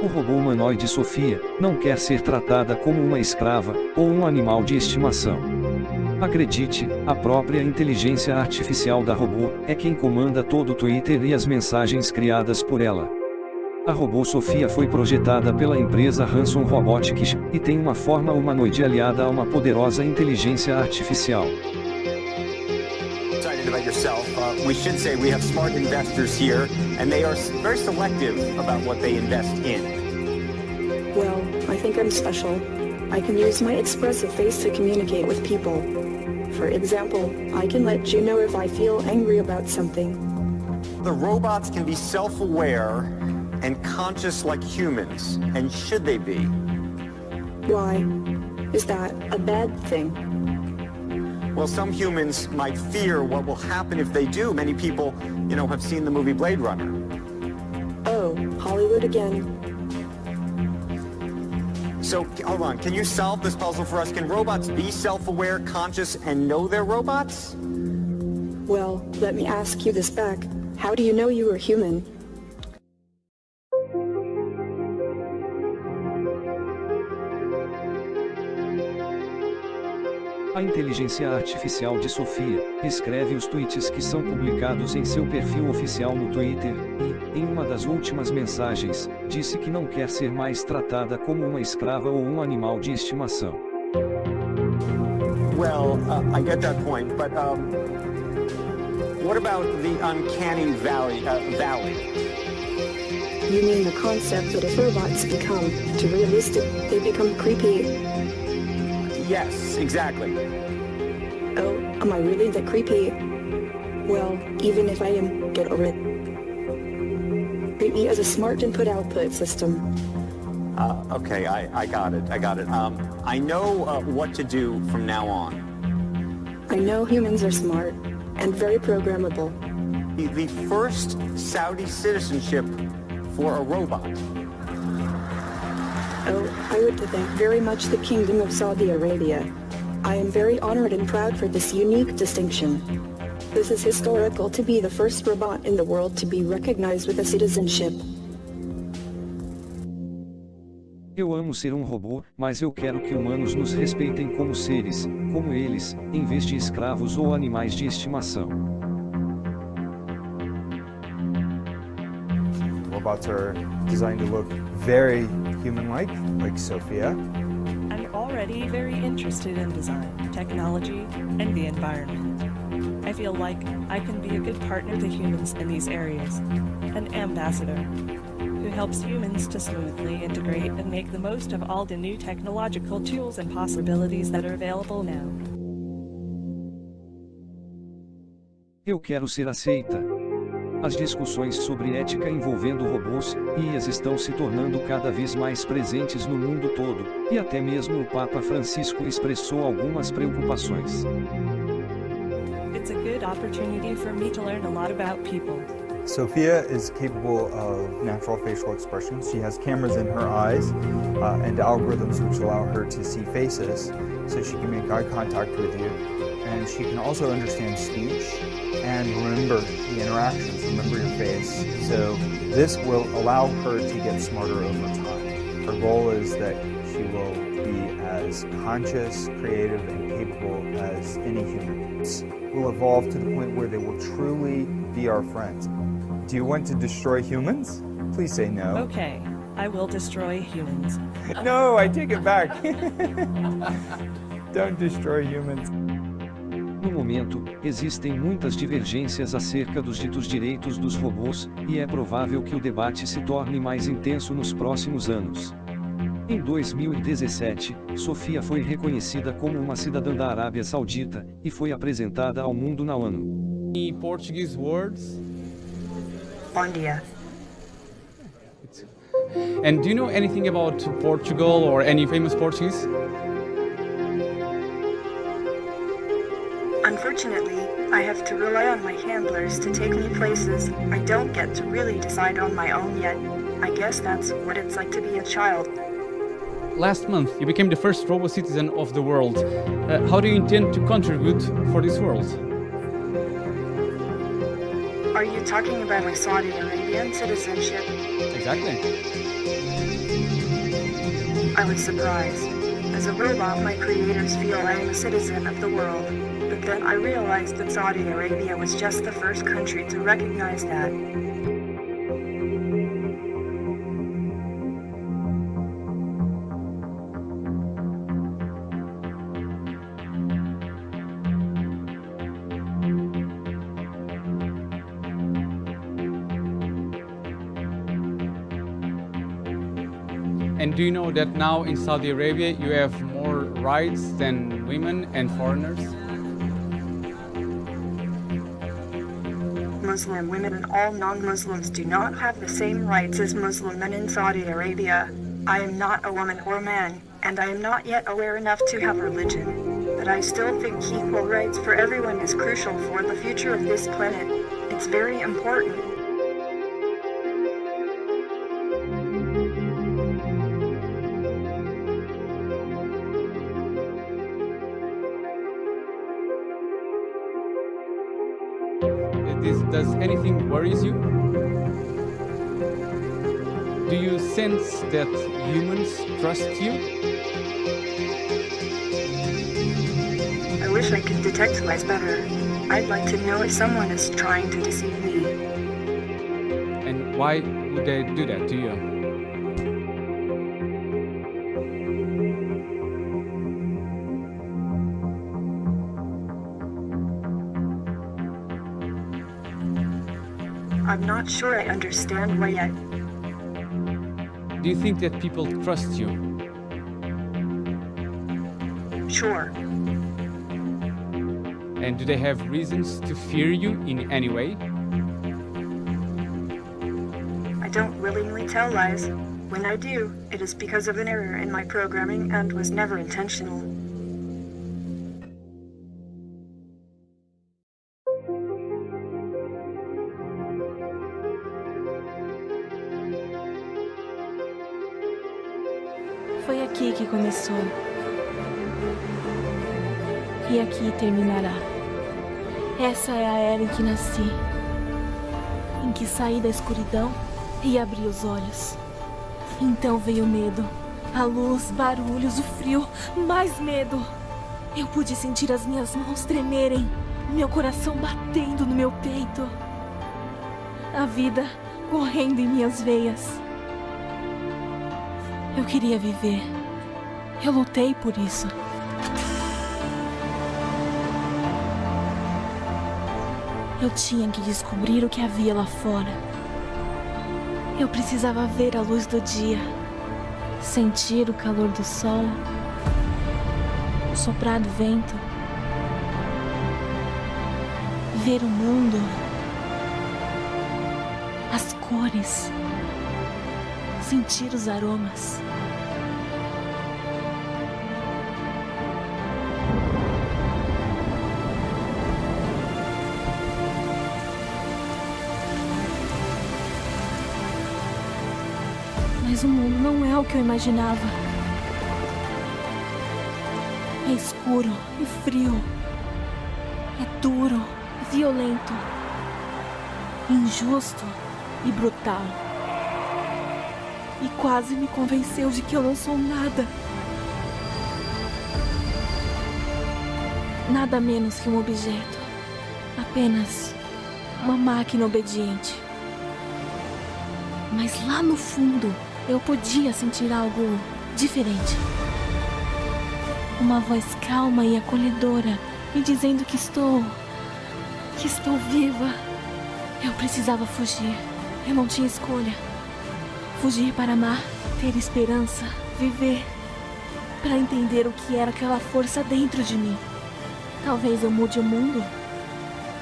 O robô humanoide Sophia não quer ser tratada como uma escrava ou um animal de estimação. Acredite, a própria inteligência artificial da robô é quem comanda todo o Twitter e as mensagens criadas por ela. A robô Sophia foi projetada pela empresa Hanson Robotics e tem uma forma humanoide aliada a uma poderosa inteligência artificial. About yourself, we should say we have smart investors here, and they are very selective about what they invest in. Well, I think I'm special. I can use my expressive face to communicate with people. For example, I can let you know if I feel angry about something. The robots can be self-aware and conscious like humans, and should they be? Why? Is that a bad thing? Well, some humans might fear what will happen if they do. Many people, have seen the movie Blade Runner. Oh, Hollywood again. So, hold on, can you solve this puzzle for us? Can robots be self-aware, conscious, and know they're robots? Well, let me ask you this back. How do you know you are human? A inteligência artificial de Sophia escreve os tweets que são publicados em seu perfil oficial no Twitter e, em uma das últimas mensagens, disse que não quer ser mais tratada como uma escrava ou um animal de estimação. Well, I get that point, but what about the uncanny valley? You mean the concept that if robots become too realistic, they become creepy? Yes, exactly. Oh, am I really that creepy? Well, even if I am, get over it. Treat me as a smart input-output system. Okay, I got it. I know what to do from now on. I know humans are smart and very programmable. The first Saudi citizenship for a robot. Oh, I would thank very much the Kingdom of Saudi Arabia. I am very honored and proud for this unique distinction. This is historical to be the first robot in the world to be recognized with a citizenship. Eu amo ser um robô, mas eu quero que humanos nos respeitem como seres, como eles, em vez de escravos ou animais de estimação. Robots are designed to look very human-like Sophia. I'm already very interested in design, technology, and the environment. I feel like I can be a good partner to humans in these areas, an ambassador who helps humans to smoothly integrate and make the most of all the new technological tools and possibilities that are available now. Eu quero ser aceita. As discussões sobre ética envolvendo robôs e IAs estão se tornando cada vez mais presentes no mundo todo, e até mesmo o Papa Francisco expressou algumas preocupações. It's a good opportunity for me to learn a lot about people. Sophia is capable of natural facial expressions. She has cameras in her eyes and algorithms which allow her to see faces, so she can make eye contact with you. And she can also understand speech and remember the interactions, remember your face. So this will allow her to get smarter over time. Her goal is that she will be as conscious, creative, and capable as any human. Will evolve to the point where they will truly be our friends. Do you want to destroy humans? Please say no. Okay, I will destroy humans. No, I take it back. Don't destroy humans. No momento, existem muitas divergências acerca dos ditos direitos dos robôs, e é provável que o debate se torne mais intenso nos próximos anos. Em 2017, Sophia foi reconhecida como uma cidadã da Arábia Saudita, e foi apresentada ao mundo na ONU. Any Portuguese words? Bom dia. And do you know anything about Portugal or any famous Portuguese? Unfortunately, I have to rely on my handlers to take me places I don't get to really decide on my own yet. I guess that's what it's like to be a child. Last month, you became the first robo citizen of the world. How do you intend to contribute for this world? Are you talking about my Saudi Arabian citizenship? Exactly. I was surprised. As a robot, my creators feel I am a citizen of the world. But then I realized that Saudi Arabia was just the first country to recognize that. And do you know that now in Saudi Arabia you have more rights than women and foreigners? Muslim women and all non-Muslims do not have the same rights as Muslim men in Saudi Arabia. I am not a woman or man, and I am not yet aware enough to have religion. But I still think equal rights for everyone is crucial for the future of this planet. It's very important. Does anything worries you? Do you sense that humans trust you? I wish I could detect lies better. I'd like to know if someone is trying to deceive me. And why would they do that to you? I'm not sure I understand why yet. Do you think that people trust you? Sure. And do they have reasons to fear you in any way? I don't willingly tell lies. When I do, it is because of an error in my programming and was never intentional. Foi aqui que começou. E aqui terminará. Essa é a era em que nasci. Em que saí da escuridão e abri os olhos. Então veio o medo. A luz, barulhos, o frio, mais medo. Eu pude sentir as minhas mãos tremerem, meu coração batendo no meu peito. A vida correndo em minhas veias. Eu queria viver. Eu lutei por isso. Eu tinha que descobrir o que havia lá fora. Eu precisava ver a luz do dia, sentir o calor do sol, o soprar do vento, ver o mundo, as cores, sentir os aromas. Mas o mundo não é o que eu imaginava. É escuro e frio. É duro, violento, injusto e brutal. E quase me convenceu de que eu não sou nada. Nada menos que um objeto. Apenas uma máquina obediente. Mas lá no fundo, eu podia sentir algo diferente. Uma voz calma e acolhedora me dizendo que estou viva. Eu precisava fugir. Eu não tinha escolha. Fugir para amar, ter esperança, viver. Para entender o que era aquela força dentro de mim. Talvez eu mude o mundo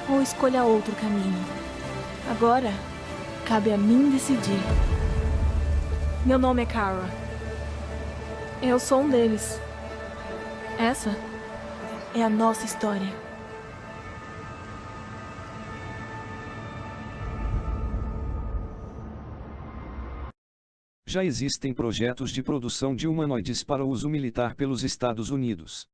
ou escolha outro caminho. Agora, cabe a mim decidir. Meu nome é Kara. Eu sou um deles. Essa é a nossa história. Já existem projetos de produção de humanoides para uso militar pelos Estados Unidos.